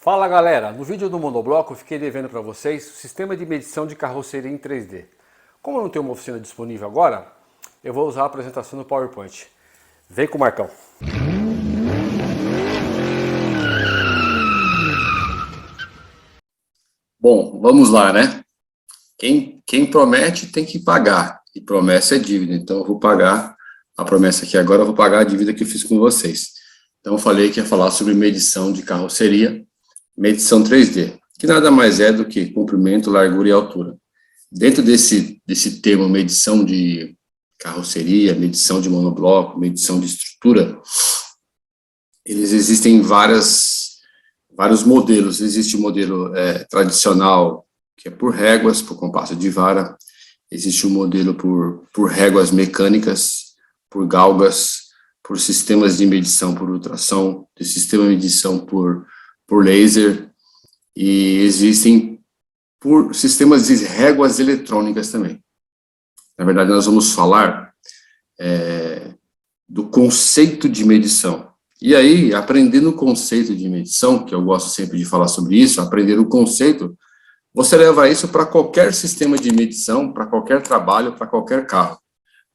Fala galera, no vídeo do Monobloco eu fiquei devendo para vocês o sistema de medição de carroceria em 3D. Como eu não tenho uma oficina disponível agora, eu vou usar a apresentação no PowerPoint. Vem com o Marcão. Bom, vamos lá, né? Quem promete tem que pagar, e promessa é dívida, então eu vou pagar a promessa aqui agora, eu vou pagar a dívida que eu fiz com vocês. Então eu falei que ia falar sobre medição de carroceria, medição 3D, que nada mais é do que comprimento, largura e altura. Dentro desse termo medição de carroceria, medição de monobloco, medição de estrutura, eles existem vários modelos. Existe o modelo tradicional, que é por réguas, por compasso de vara. Existe o modelo por réguas mecânicas, por galgas, por sistemas de medição por ultrassom, de sistema de medição por laser, e existem por sistemas de réguas eletrônicas também. Na verdade, nós vamos falar do conceito de medição. E aí, aprendendo o conceito de medição, que eu gosto sempre de falar sobre isso, aprender o conceito, você leva isso para qualquer sistema de medição, para qualquer trabalho, para qualquer carro.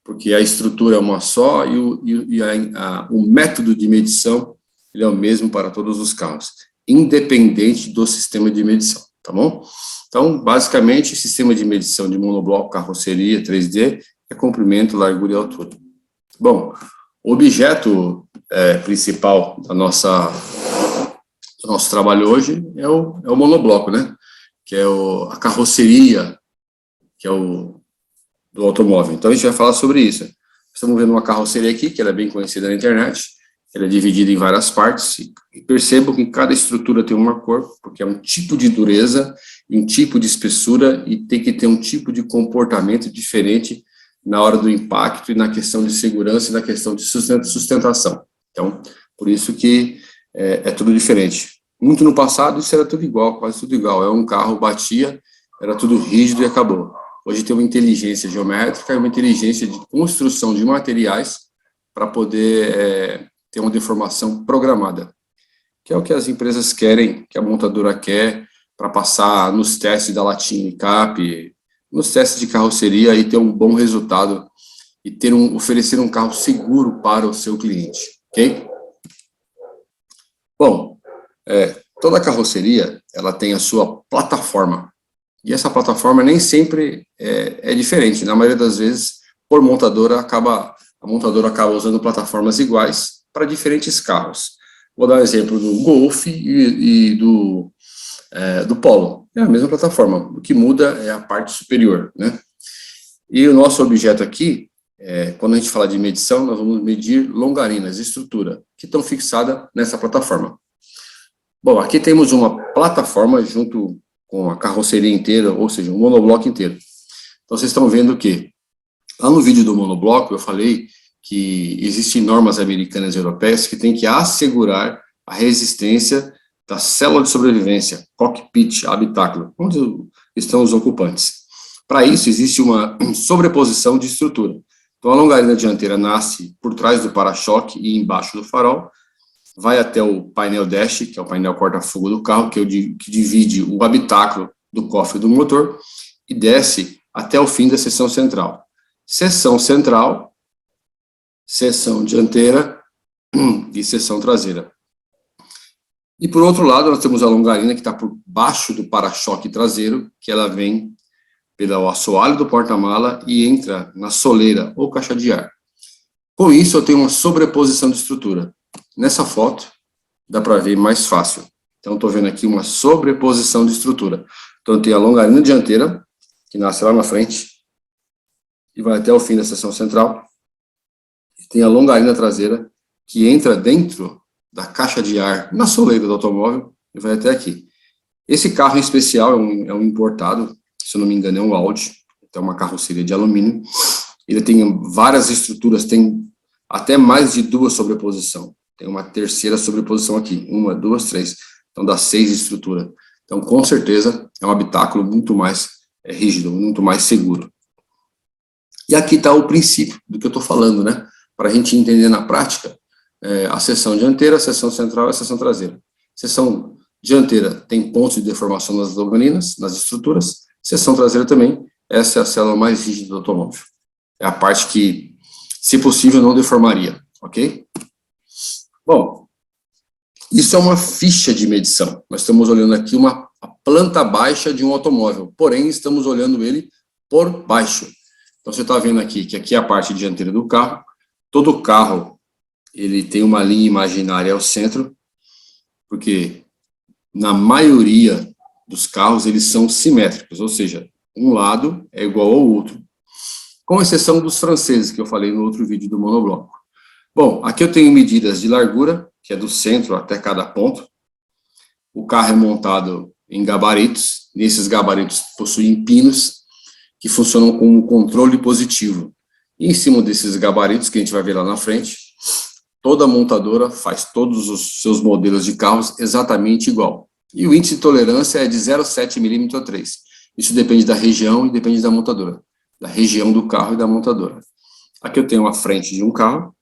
Porque a estrutura é uma só e o método de medição ele é o mesmo para todos os carros, independente do sistema de medição, tá bom? Então, basicamente, o sistema de medição de monobloco, carroceria, 3D, é comprimento, largura e altura. Bom, o objeto principal do nosso trabalho hoje é o monobloco, né? Que é a carroceria, que é do automóvel. Então, a gente vai falar sobre isso. Estamos vendo uma carroceria aqui, que ela é bem conhecida na internet, ela é dividida em várias partes, e percebam que cada estrutura tem uma cor, porque é um tipo de dureza, um tipo de espessura, e tem que ter um tipo de comportamento diferente na hora do impacto, e na questão de segurança, e na questão de sustentação. Então, por isso que é tudo diferente. Muito no passado, isso era tudo igual, quase tudo igual. É um carro, batia, era tudo rígido e acabou. Hoje tem uma inteligência geométrica e uma inteligência de construção de materiais para poder ter uma deformação programada, que é o que as empresas querem, que a montadora quer, para passar nos testes da Latin Cap, nos testes de carroceria e ter um bom resultado e oferecer um carro seguro para o seu cliente, ok? Bom, toda carroceria, ela tem a sua plataforma, e essa plataforma nem sempre é diferente. Na maioria das vezes, a montadora acaba usando plataformas iguais para diferentes carros. Vou dar um exemplo do Golf e do Polo. É a mesma plataforma, o que muda é a parte superior, né? E o nosso objeto aqui, quando a gente fala de medição, nós vamos medir longarinas, estrutura, que estão fixadas nessa plataforma. Bom, aqui temos uma plataforma junto com a carroceria inteira, ou seja, um monobloco inteiro. Então, vocês estão vendo que, lá no vídeo do monobloco, eu falei que existem normas americanas e europeias que têm que assegurar a resistência da célula de sobrevivência, cockpit, habitáculo, onde estão os ocupantes. Para isso, existe uma sobreposição de estrutura. Então, a longarina dianteira nasce por trás do para-choque e embaixo do farol, vai até o painel dash, que é o painel corta-fogo do carro, que divide o habitáculo do cofre do motor, e desce até o fim da seção central. Seção central, seção dianteira e seção traseira. E por outro lado, nós temos a longarina que está por baixo do para-choque traseiro, que ela vem pelo assoalho do porta-mala e entra na soleira ou caixa de ar. Com isso, eu tenho uma sobreposição de estrutura. Nessa foto, dá para ver mais fácil. Então, estou vendo aqui uma sobreposição de estrutura. Então, eu tenho a longarina dianteira, que nasce lá na frente, e vai até o fim da seção central. E tem a longarina traseira, que entra dentro da caixa de ar, na soleira do automóvel, e vai até aqui. Esse carro em especial é um importado, se eu não me engano é um Audi, então é uma carroceria de alumínio. Ele tem várias estruturas, tem até mais de duas sobreposições. Tem uma terceira sobreposição aqui, 1, 2, 3. Então dá 6 estruturas. Então, com certeza, é um habitáculo muito mais rígido, muito mais seguro. E aqui está o princípio do que eu estou falando, né? Para a gente entender na prática a seção dianteira, a seção central e a seção traseira. Seção Dianteira tem pontos de deformação nas longaninas, nas estruturas. Seção traseira também. Essa é a célula mais rígida do automóvel. É a parte que, se possível, não deformaria, ok? Bom, isso é uma ficha de medição. Nós estamos olhando aqui a planta baixa de um automóvel, porém, estamos olhando ele por baixo. Então, você está vendo aqui que aqui é a parte dianteira do carro. Todo carro, ele tem uma linha imaginária ao centro, porque na maioria dos carros, eles são simétricos, ou seja, um lado é igual ao outro. Com exceção dos franceses, que eu falei no outro vídeo do monobloco. Bom, aqui eu tenho medidas de largura, que é do centro até cada ponto. O carro é montado em gabaritos, e esses gabaritos possuem pinos, que funcionam como controle positivo. E em cima desses gabaritos, que a gente vai ver lá na frente, toda montadora faz todos os seus modelos de carros exatamente igual. E o índice de tolerância é de 0,7 mm a 3. Isso depende da região e depende da montadora, da região do carro e da montadora. Aqui eu tenho a frente de um carro,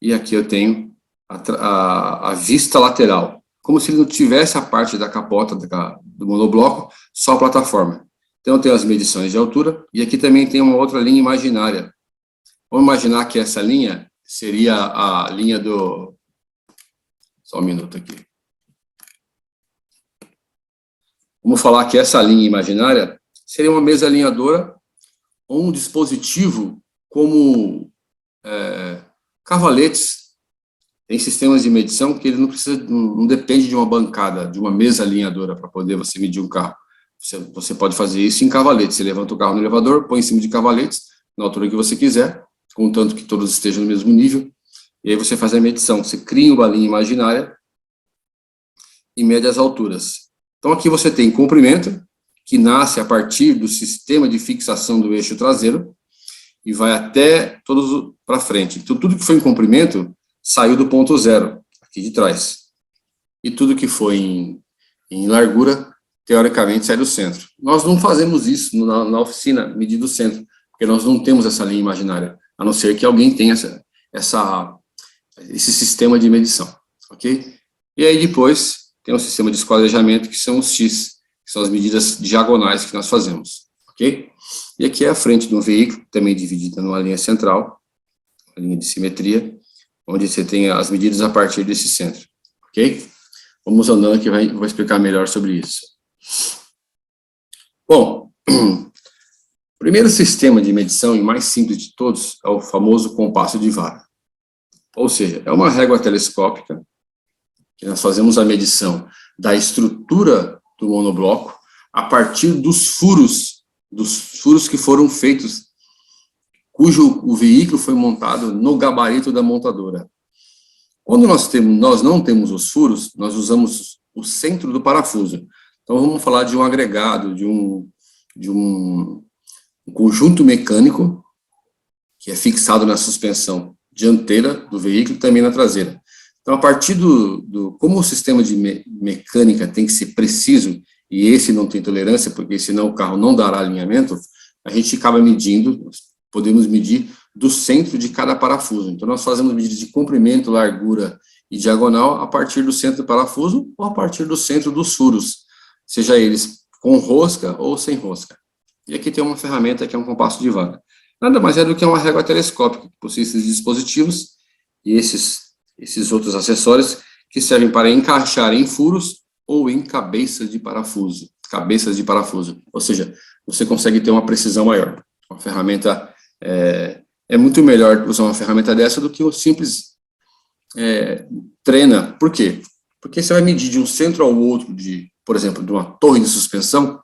e aqui eu tenho a vista lateral, como se ele não tivesse a parte da capota do monobloco, só a plataforma. Então eu tenho as medições de altura, e aqui também tem uma outra linha imaginária. Vamos imaginar que essa linha seria a linha do... Só um minuto aqui. Vamos falar que essa linha imaginária seria uma mesa alinhadora ou um dispositivo como cavaletes. Tem sistemas de medição que ele não depende de uma bancada, de uma mesa alinhadora para poder você medir um carro. Você pode fazer isso em cavaletes. Você levanta o carro no elevador, põe em cima de cavaletes, na altura que você quiser, contanto que todos estejam no mesmo nível, e aí você faz a medição. Você cria uma linha imaginária e mede as alturas. Então aqui você tem comprimento, que nasce a partir do sistema de fixação do eixo traseiro, e vai até todos para frente. Então tudo que foi em comprimento saiu do ponto zero, aqui de trás. E tudo que foi em largura, teoricamente, sai do centro. Nós não fazemos isso na oficina, medir do centro, porque nós não temos essa linha imaginária, a não ser que alguém tenha esse sistema de medição, ok? E aí depois tem um sistema de esquadrejamento, que são os X, que são as medidas diagonais que nós fazemos, ok? E aqui é a frente de um veículo, também dividida numa linha central, uma linha de simetria, onde você tem as medidas a partir desse centro, ok? Vamos andando que eu vou explicar melhor sobre isso. Bom, o primeiro sistema de medição, e mais simples de todos, é o famoso compasso de vara. Ou seja, é uma régua telescópica, que nós fazemos a medição da estrutura do monobloco a partir dos furos que foram feitos, o veículo foi montado no gabarito da montadora. Quando nós não temos os furos, nós usamos o centro do parafuso. Então, vamos falar de um agregado, de um conjunto mecânico que é fixado na suspensão dianteira do veículo e também na traseira. Então, a partir como o sistema de mecânica tem que ser preciso, e esse não tem tolerância, porque senão o carro não dará alinhamento, a gente acaba medindo, podemos medir do centro de cada parafuso. Então, nós fazemos medidas de comprimento, largura e diagonal a partir do centro do parafuso ou a partir do centro dos furos, seja eles com rosca ou sem rosca. E aqui tem uma ferramenta que é um compasso de vara. Nada mais é do que uma régua telescópica, que possui esses dispositivos e esses outros acessórios que servem para encaixar em furos ou em cabeças de parafuso. Ou seja, você consegue ter uma precisão maior. Uma ferramenta é muito melhor usar uma ferramenta dessa do que o simples treina. Por quê? Porque você vai medir de um centro ao outro, por exemplo, de uma torre de suspensão,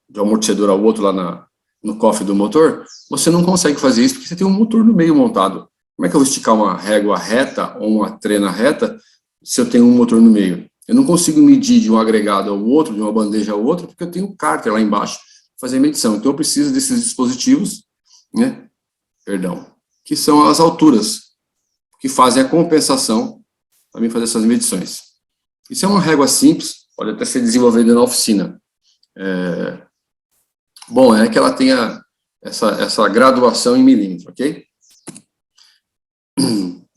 de um amortecedor ao outro lá no cofre do motor, você não consegue fazer isso porque você tem um motor no meio montado. Como é que eu vou esticar uma régua reta ou uma trena reta se eu tenho um motor no meio? Eu não consigo medir de um agregado ao outro, de uma bandeja ao outro, porque eu tenho um cárter lá embaixo para fazer medição. Então eu preciso desses dispositivos, que são as alturas, que fazem a compensação para mim fazer essas medições. Isso é uma régua simples, pode até ser desenvolvida na oficina. Bom, é que ela tenha essa graduação em milímetro, ok?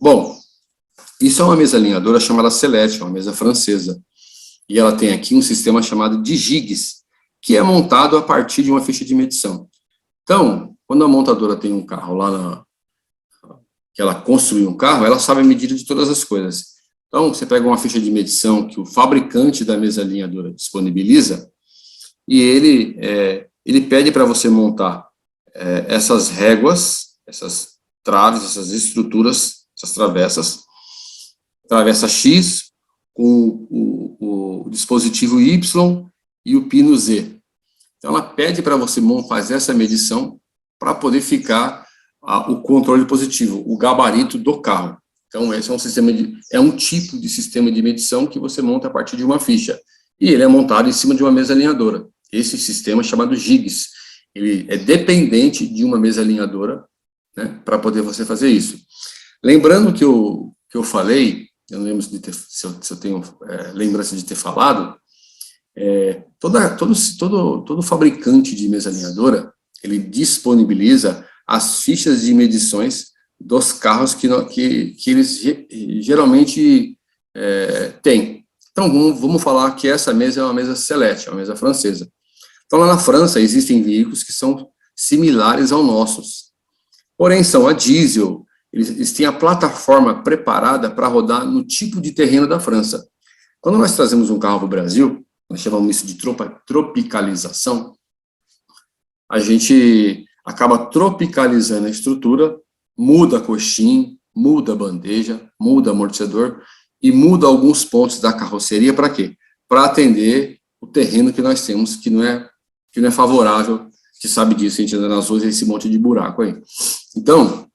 Bom, isso é uma mesa alinhadora chamada Celeste, uma mesa francesa. e ela tem aqui um sistema chamado de gigs, que é montado a partir de uma ficha de medição. Então, quando a montadora tem um carro que ela construiu um carro, ela sabe a medida de todas as coisas. Então, você pega uma ficha de medição que o fabricante da mesa alinhadora disponibiliza, e ele pede para você montar essas réguas, essas traves, essas estruturas, essas travessas, travessa X, com o dispositivo Y e o pino Z. Então, ela pede para você fazer essa medição para poder ficar o controle positivo, o gabarito do carro. Então, esse é um tipo de sistema de medição que você monta a partir de uma ficha. E ele é montado em cima de uma mesa alinhadora. Esse sistema é chamado GIGS. Ele é dependente de uma mesa alinhadora, né, para poder você fazer isso. Lembrando que eu falei, eu não lembro se eu tenho lembrança de ter falado, todo fabricante de mesa alinhadora, ele disponibiliza as fichas de medições dos carros que eles geralmente têm. Então, vamos falar que essa mesa é uma mesa Celeste, é uma mesa francesa. Então, lá na França, existem veículos que são similares aos nossos. Porém, são a diesel, eles têm a plataforma preparada para rodar no tipo de terreno da França. Quando nós trazemos um carro para o Brasil, nós chamamos isso de tropicalização, a gente acaba tropicalizando a estrutura, muda a coxinha, muda a bandeja, muda amortecedor e muda alguns pontos da carroceria para quê? Para atender o terreno que nós temos, que não é favorável, a gente sabe disso, a gente anda nas ruas e esse monte de buraco aí. Então,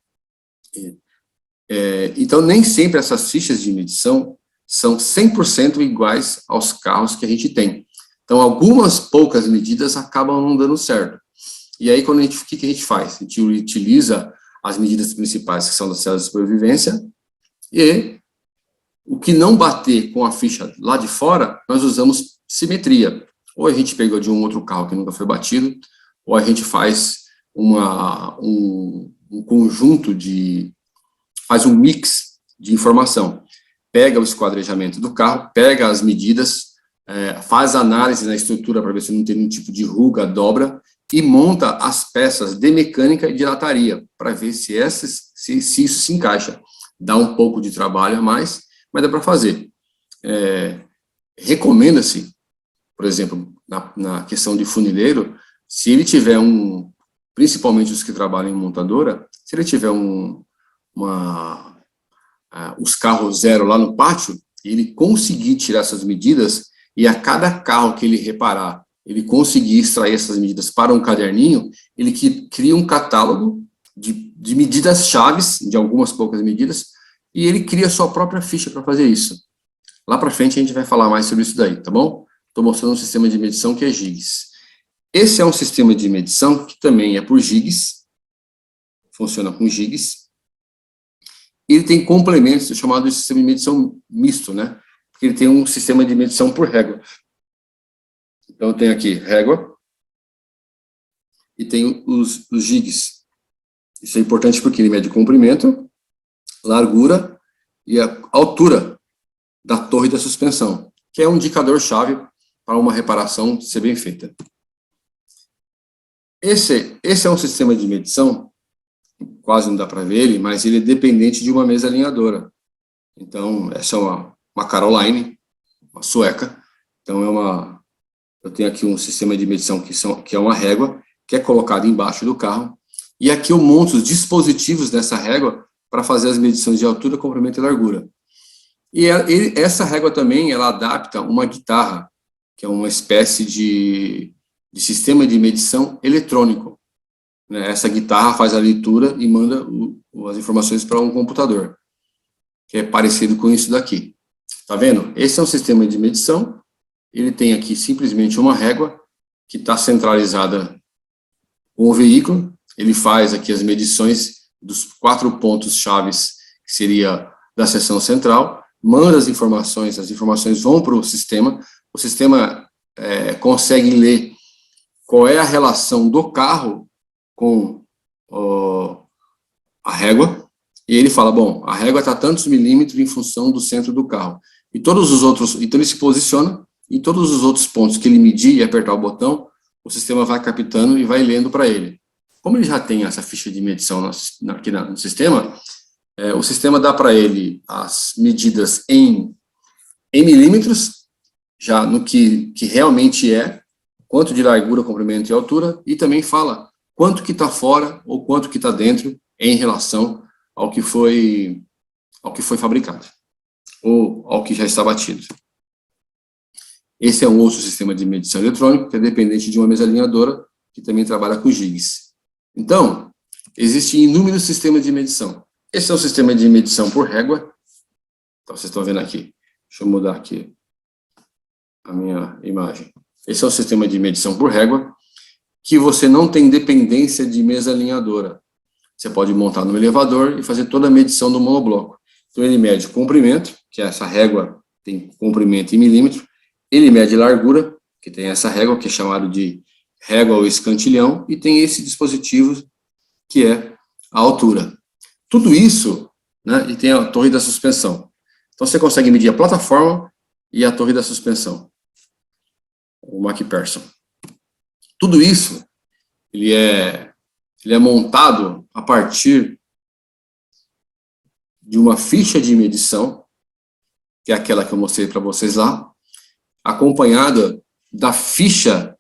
nem sempre essas fichas de medição são 100% iguais aos carros que a gente tem. Então, algumas poucas medidas acabam não dando certo. E aí, o que a gente faz? A gente utiliza as medidas principais, que são das células de sobrevivência, e o que não bater com a ficha lá de fora, nós usamos simetria. Ou a gente pegou de um outro carro que nunca foi batido, ou a gente faz um conjunto faz um mix de informação. Pega o esquadrejamento do carro, pega as medidas, faz análise na estrutura para ver se não tem nenhum tipo de ruga, dobra, e monta as peças de mecânica e de lataria, para ver se isso se encaixa. Dá um pouco de trabalho a mais, mas dá para fazer. Recomenda-se, por exemplo, na questão de funileiro, se ele tiver principalmente os que trabalham em montadora, se ele tiver os carros zero lá no pátio, e ele conseguir tirar essas medidas, e a cada carro que ele reparar, ele conseguir extrair essas medidas para um caderninho, ele cria um catálogo de medidas chaves, de algumas poucas medidas, e ele cria a sua própria ficha para fazer isso. Lá para frente a gente vai falar mais sobre isso daí, tá bom? Estou mostrando um sistema de medição que é GIGS. Esse é um sistema de medição que também é por GIGS, funciona com GIGS. Ele tem complementos chamados de sistema de medição misto, né? Porque ele tem um sistema de medição por régua. Então, tem aqui régua e tem os GIGs. Isso é importante porque ele mede comprimento, largura e a altura da torre da suspensão, que é um indicador-chave para uma reparação ser bem feita. Esse é um sistema de medição, quase não dá para ver ele, mas ele é dependente de uma mesa alinhadora. Então, essa é uma Caroline, uma sueca. Então, eu tenho aqui um sistema de medição que é uma régua, que é colocada embaixo do carro, e aqui eu monto os dispositivos dessa régua para fazer as medições de altura, comprimento e largura. E essa régua também, ela adapta uma guitarra, que é uma espécie de sistema de medição eletrônico. Né? Essa guitarra faz a leitura e manda as informações para um computador, que é parecido com isso daqui. Tá vendo? Esse é um sistema de medição. Ele tem aqui simplesmente uma régua que está centralizada com o veículo. Ele faz aqui as medições dos 4 pontos chaves, que seria da seção central, manda as informações vão para o sistema consegue ler qual é a relação do carro com a régua, e ele fala, bom, a régua está tantos milímetros em função do centro do carro. E todos os outros, então ele se posiciona, e todos os outros pontos que ele medir e apertar o botão, o sistema vai captando e vai lendo para ele. Como ele já tem essa ficha de medição aqui no sistema, o sistema dá para ele as medidas em milímetros, já no que realmente é, quanto de largura, comprimento e altura, e também fala quanto que está fora ou quanto que está dentro em relação ao que foi fabricado, ou ao que já está batido. Esse é um outro sistema de medição eletrônico, que é dependente de uma mesa alinhadora, que também trabalha com jigs. Então, existem inúmeros sistemas de medição. Esse é o sistema de medição por régua. Então, vocês estão vendo aqui. Deixa eu mudar aqui a minha imagem. Esse é o sistema de medição por régua, que você não tem dependência de mesa alinhadora. Você pode montar no elevador e fazer toda a medição do monobloco. Então, ele mede comprimento, que essa régua tem comprimento em milímetro. Ele mede largura, que tem essa régua, que é chamado de régua ou escantilhão, e tem esse dispositivo, que é a altura. Tudo isso, né, e tem a torre da suspensão. Então, você consegue medir a plataforma e a torre da suspensão, o MacPherson. Tudo isso, ele é montado a partir de uma ficha de medição, que é aquela que eu mostrei para vocês lá, acompanhada da ficha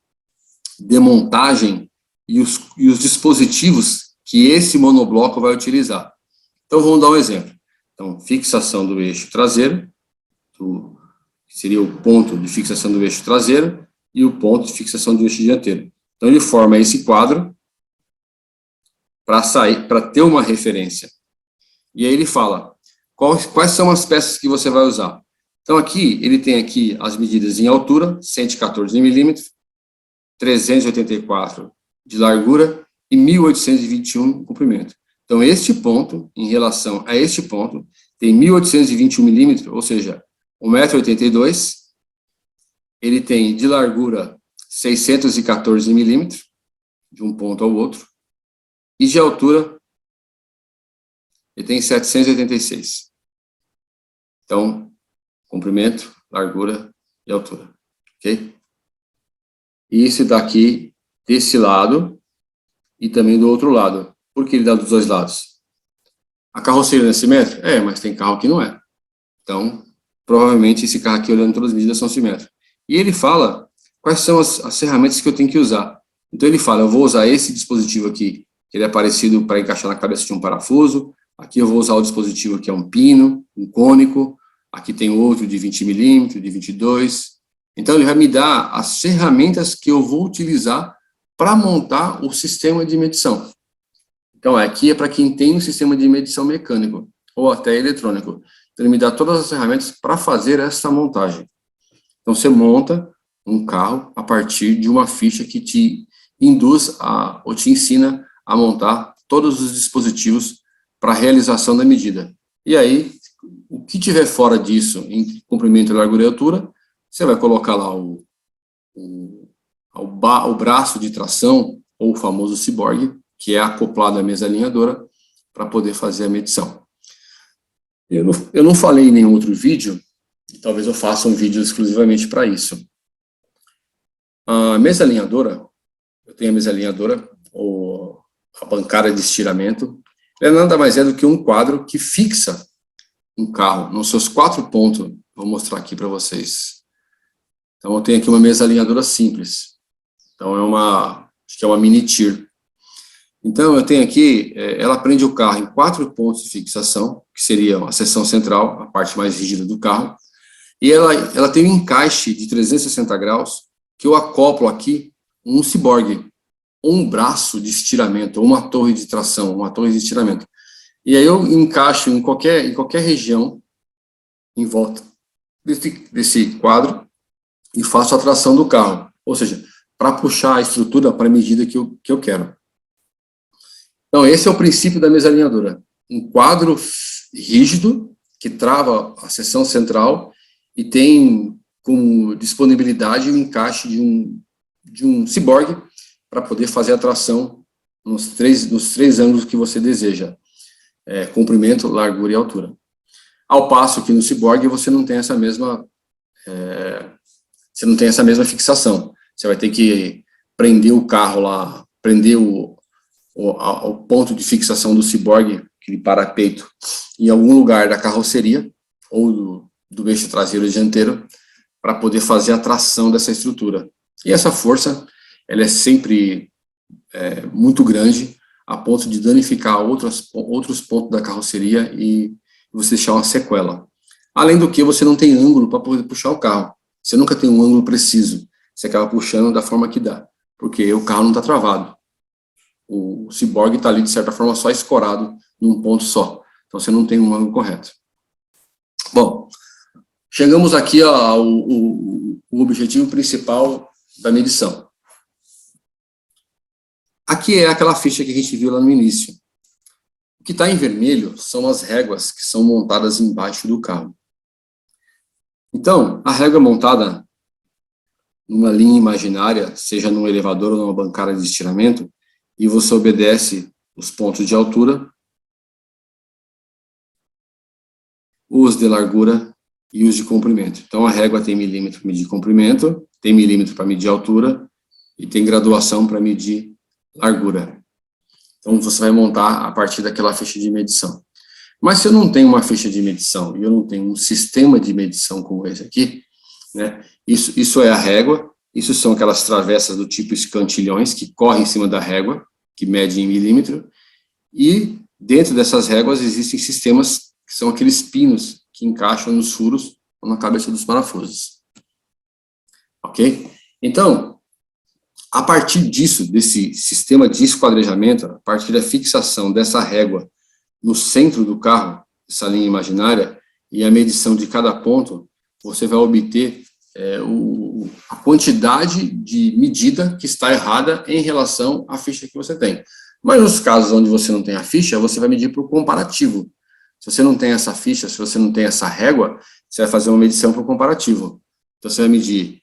de montagem e os dispositivos que esse monobloco vai utilizar. Então, vamos dar um exemplo. Então, fixação do eixo traseiro, que seria o ponto de fixação do eixo traseiro, e o ponto de fixação do eixo dianteiro. Então, ele forma esse quadro para ter uma referência. E aí ele fala, quais são as peças que você vai usar? Então, aqui, ele tem aqui as medidas em altura, 114 milímetros, 384 de largura e 1821 de comprimento. Então, este ponto, em relação a este ponto, tem 1821 milímetros, ou seja, 1,82 m, ele tem de largura 614 milímetros, de um ponto ao outro, e de altura, ele tem 786. Então, comprimento, largura e altura, ok? E esse daqui, desse lado, e também do outro lado. Por que ele dá dos dois lados? A carroceria não é simétrica? É, mas tem carro que não é. Então, provavelmente esse carro aqui, olhando todas as medidas, são simétricas. E ele fala quais são as ferramentas que eu tenho que usar. Então, ele fala, eu vou usar esse dispositivo aqui, que ele é parecido para encaixar na cabeça de um parafuso. Aqui eu vou usar o dispositivo que é um pino, um cônico. Aqui tem outro de 20 milímetros, de 22. Então, ele vai me dar as ferramentas que eu vou utilizar para montar o sistema de medição. Então, aqui é para quem tem um sistema de medição mecânico, ou até eletrônico. Então, ele me dá todas as ferramentas para fazer essa montagem. Então, você monta um carro a partir de uma ficha que te induz ou te ensina a montar todos os dispositivos para a realização da medida. E aí, o que tiver fora disso, em comprimento, largura e altura, você vai colocar lá o braço de tração, ou o famoso ciborgue, que é acoplado à mesa alinhadora, para poder fazer a medição. Eu não falei em nenhum outro vídeo, e talvez eu faça um vídeo exclusivamente para isso. A mesa alinhadora, eu tenho a mesa alinhadora, ou a bancada de estiramento, ela nada mais é do que um quadro que fixa um carro nos seus 4 pontos. Vou mostrar aqui para vocês. Então, eu tenho aqui uma mesa alinhadora simples. Então, acho que é uma mini tier. Então, eu tenho aqui, ela prende o carro em 4 pontos de fixação, que seria a seção central, a parte mais rígida do carro, e ela tem um encaixe de 360 graus, que eu acoplo aqui um ciborgue, ou um braço de estiramento, ou uma torre de tração, uma torre de estiramento. E aí eu encaixo em qualquer região, em volta desse quadro, e faço a tração do carro, ou seja, para puxar a estrutura para a medida que eu quero. Então, esse é o princípio da mesa alinhadora. Um quadro rígido, que trava a seção central, e tem como disponibilidade o encaixe de um ciborgue, para poder fazer a tração nos três ângulos que você deseja. Comprimento, largura e altura. Ao passo que no ciborgue você não tem essa mesma você não tem essa mesma fixação. Você vai ter que prender o carro lá, prender o ponto de fixação do ciborgue, aquele parapeito, em algum lugar da carroceria, ou do eixo traseiro e dianteiro, para poder fazer a tração dessa estrutura. E essa força, ela é sempre muito grande, a ponto de danificar outros pontos da carroceria e você deixar uma sequela. Além do que, você não tem ângulo para poder puxar o carro. Você nunca tem um ângulo preciso. Você acaba puxando da forma que dá, porque o carro não está travado. O ciborgue está ali, de certa forma, só escorado num ponto só. Então, você não tem um ângulo correto. Bom, chegamos aqui ao objetivo principal da medição. Aqui é aquela ficha que a gente viu lá no início. O que está em vermelho são as réguas que são montadas embaixo do carro. Então, a régua montada numa linha imaginária, seja num elevador ou numa bancada de estiramento, e você obedece os pontos de altura, os de largura e os de comprimento. Então, a régua tem milímetro para medir comprimento, tem milímetro para medir altura e tem graduação para medir largura. Então, você vai montar a partir daquela ficha de medição. Mas se eu não tenho uma ficha de medição e eu não tenho um sistema de medição como esse aqui, né, isso é a régua, isso são aquelas travessas do tipo escantilhões que correm em cima da régua, que mede em milímetro, e dentro dessas réguas existem sistemas que são aqueles pinos que encaixam nos furos ou na cabeça dos parafusos. Ok? Então, a partir disso, desse sistema de esquadrejamento, a partir da fixação dessa régua no centro do carro, essa linha imaginária, e a medição de cada ponto, você vai obter a quantidade de medida que está errada em relação à ficha que você tem. Mas nos casos onde você não tem a ficha, você vai medir por comparativo. Se você não tem essa ficha, se você não tem essa régua, você vai fazer uma medição por comparativo. Então, você vai medir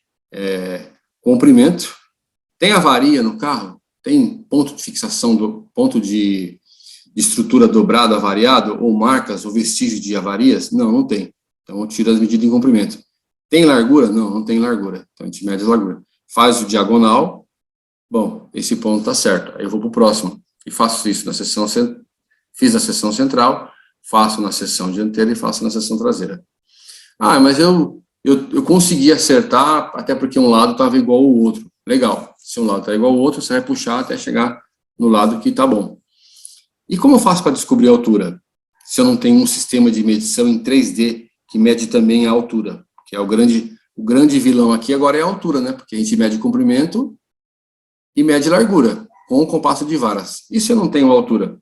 comprimento. Tem avaria no carro? Tem ponto de fixação, ponto de estrutura dobrado, avariado, ou marcas, ou vestígios de avarias? Não, não tem. Então, eu tiro as medidas em comprimento. Tem largura? Não, não tem largura. Então, a gente mede a largura. Faz o diagonal. Bom, esse ponto está certo. Aí eu vou para o próximo. E faço isso na seção, fiz na seção central, faço na seção dianteira e faço na seção traseira. Ah, mas eu consegui acertar, até porque um lado estava igual ao outro. Legal. Se um lado está igual ao outro, você vai puxar até chegar no lado que está bom. E como eu faço para descobrir a altura? Se eu não tenho um sistema de medição em 3D que mede também a altura, que é o grande vilão aqui agora é a altura, né? Porque a gente mede comprimento e mede largura, com o compasso de varas. E se eu não tenho altura?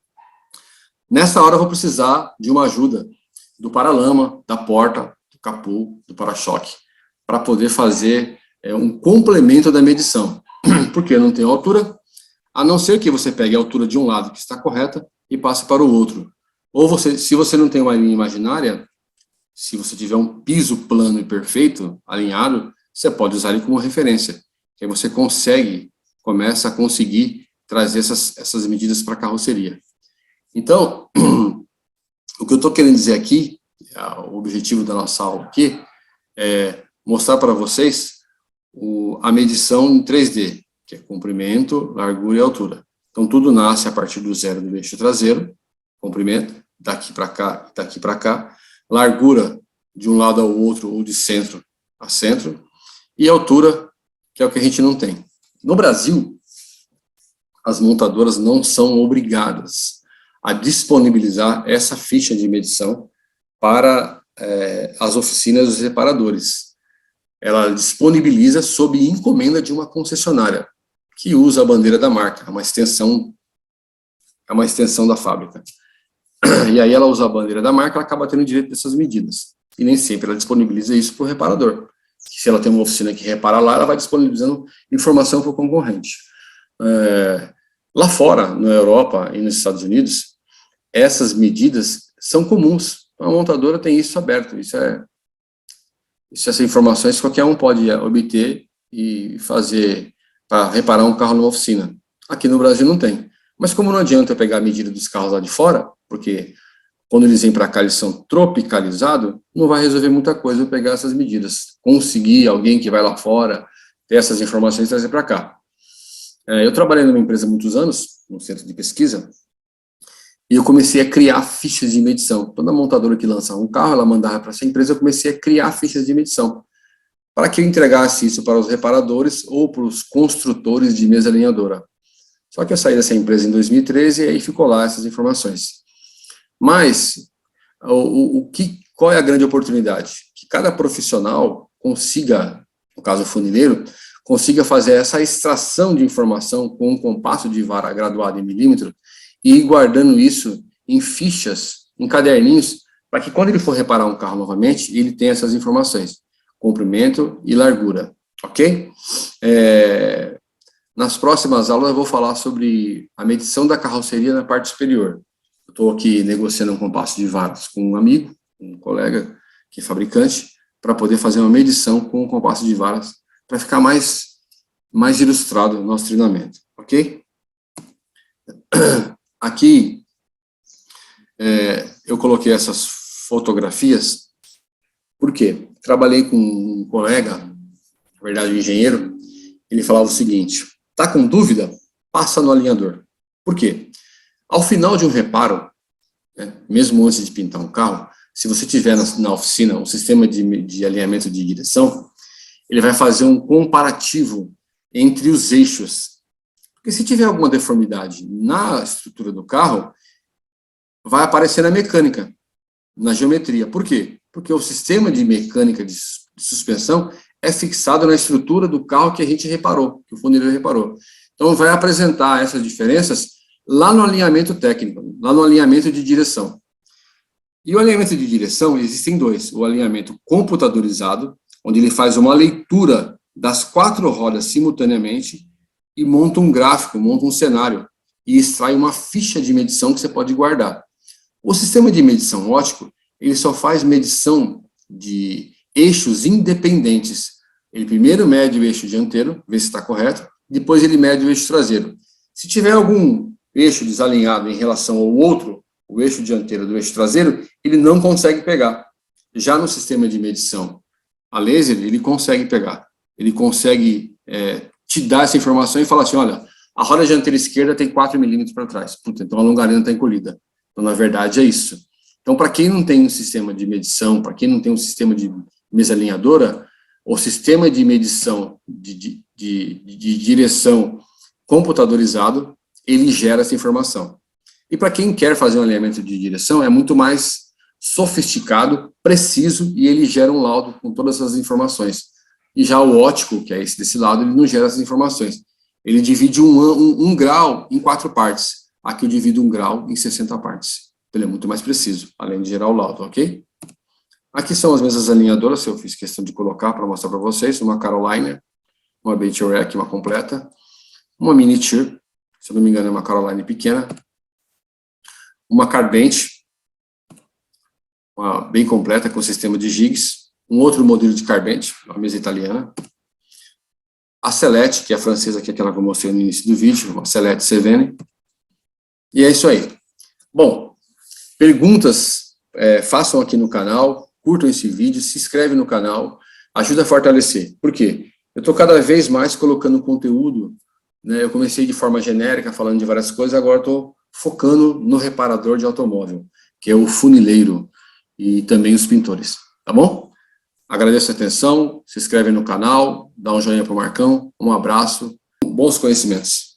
Nessa hora eu vou precisar de uma ajuda do paralama, da porta, do capô, do para-choque, para poder fazer um complemento da medição. Porque eu não tenho altura, a não ser que você pegue a altura de um lado que está correta e passe para o outro. Ou se você não tem uma linha imaginária, se você tiver um piso plano e perfeito, alinhado, você pode usar ele como referência. Que aí você começa a conseguir trazer essas medidas para a carroceria. Então, o que eu estou querendo dizer aqui, o objetivo da nossa aula aqui, é mostrar para vocês a medição em 3D, que é comprimento, largura e altura. Então, tudo nasce a partir do zero do eixo traseiro, comprimento, daqui para cá, daqui para cá, largura de um lado ao outro, ou de centro a centro, e altura, que é o que a gente não tem. No Brasil, as montadoras não são obrigadas a disponibilizar essa ficha de medição para as oficinas dos reparadores. Ela disponibiliza sob encomenda de uma concessionária, que usa a bandeira da marca, é uma extensão da fábrica. E aí ela usa a bandeira da marca, ela acaba tendo direito dessas medidas. E nem sempre ela disponibiliza isso para o reparador. Se ela tem uma oficina que repara lá, ela vai disponibilizando informação para o concorrente. Lá fora, na Europa e nos Estados Unidos, essas medidas são comuns. A montadora tem isso aberto. Essas informações qualquer um pode obter e fazer para reparar um carro numa oficina. Aqui no Brasil não tem. Mas como não adianta eu pegar a medida dos carros lá de fora, porque quando eles vêm para cá, eles são tropicalizados, não vai resolver muita coisa eu pegar essas medidas. Conseguir alguém que vai lá fora, ter essas informações e trazer para cá. Eu trabalhei numa empresa há muitos anos, no centro de pesquisa, e eu comecei a criar fichas de medição. Toda montadora que lançava um carro, ela mandava para essa empresa, eu comecei a criar fichas de medição, para que eu entregasse isso para os reparadores ou para os construtores de mesa alinhadora. Só que eu saí dessa empresa em 2013 e aí ficou lá essas informações. Mas, qual é a grande oportunidade? Que cada profissional consiga, no caso o funileiro, consiga fazer essa extração de informação com um compasso de vara graduado em milímetro e ir guardando isso em fichas, em caderninhos, para que quando ele for reparar um carro novamente, ele tenha essas informações, comprimento e largura, ok? Nas próximas aulas eu vou falar sobre a medição da carroceria na parte superior. Eu estou aqui negociando um compasso de varas com um amigo, um colega que é fabricante, para poder fazer uma medição com um compasso de varas, para ficar mais ilustrado o nosso treinamento, ok? Aqui, eu coloquei essas fotografias, por quê? Trabalhei com um colega, na verdade um engenheiro, ele falava o seguinte: tá com dúvida? Passa no alinhador. Por quê? Ao final de um reparo, mesmo antes de pintar um carro, se você tiver na oficina um sistema de alinhamento de direção, ele vai fazer um comparativo entre os eixos. Porque se tiver alguma deformidade na estrutura do carro, vai aparecer na mecânica, na geometria. Por quê? Porque o sistema de mecânica de suspensão é fixado na estrutura do carro que a gente reparou, que o funileiro reparou. Então, vai apresentar essas diferenças lá no alinhamento técnico, lá no alinhamento de direção. E o alinhamento de direção, existem dois: o alinhamento computadorizado, onde ele faz uma leitura das 4 rodas simultaneamente e monta um gráfico, monta um cenário e extrai uma ficha de medição que você pode guardar. O sistema de medição óptico, ele só faz medição de eixos independentes. Ele primeiro mede o eixo dianteiro, vê se está correto, depois ele mede o eixo traseiro. Se tiver algum eixo desalinhado em relação ao outro, o eixo dianteiro do eixo traseiro, ele não consegue pegar. Já no sistema de medição a laser, ele consegue pegar. Ele consegue te dar essa informação e falar assim: olha, a roda dianteira esquerda tem 4 milímetros para trás. Puta, então a longarina está encolhida. Então, na verdade, é isso. Então, para quem não tem um sistema de medição, para quem não tem um sistema de mesa alinhadora, o sistema de medição de direção computadorizado, ele gera essa informação. E para quem quer fazer um alinhamento de direção, é muito mais sofisticado, preciso, e ele gera um laudo com todas essas informações. E já o óptico, que é esse desse lado, ele não gera essas informações. Ele divide um grau em 4 partes. Aqui eu divido 1 grau em 60 partes. Ele é muito mais preciso, além de gerar o laudo, ok? Aqui são as mesas alinhadoras, eu fiz questão de colocar para mostrar para vocês: uma Carolina, uma Bait Rack, uma completa, uma Mini Tier, se eu não me engano é uma Carolina pequena, uma Carbente, uma bem completa com sistema de jigs, um outro modelo de Carbente, uma mesa italiana, a Celete, que é a francesa, que é aquela que eu mostrei no início do vídeo, uma Celete Sevene, e é isso aí. Bom, perguntas, façam aqui no canal, curtam esse vídeo, se inscreve no canal, ajuda a fortalecer. Por quê? Eu estou cada vez mais colocando conteúdo, né? Eu comecei de forma genérica, falando de várias coisas, agora estou focando no reparador de automóvel, que é o funileiro e também os pintores, tá bom? Agradeço a atenção, se inscreve no canal, dá um joinha pro Marcão, um abraço, bons conhecimentos.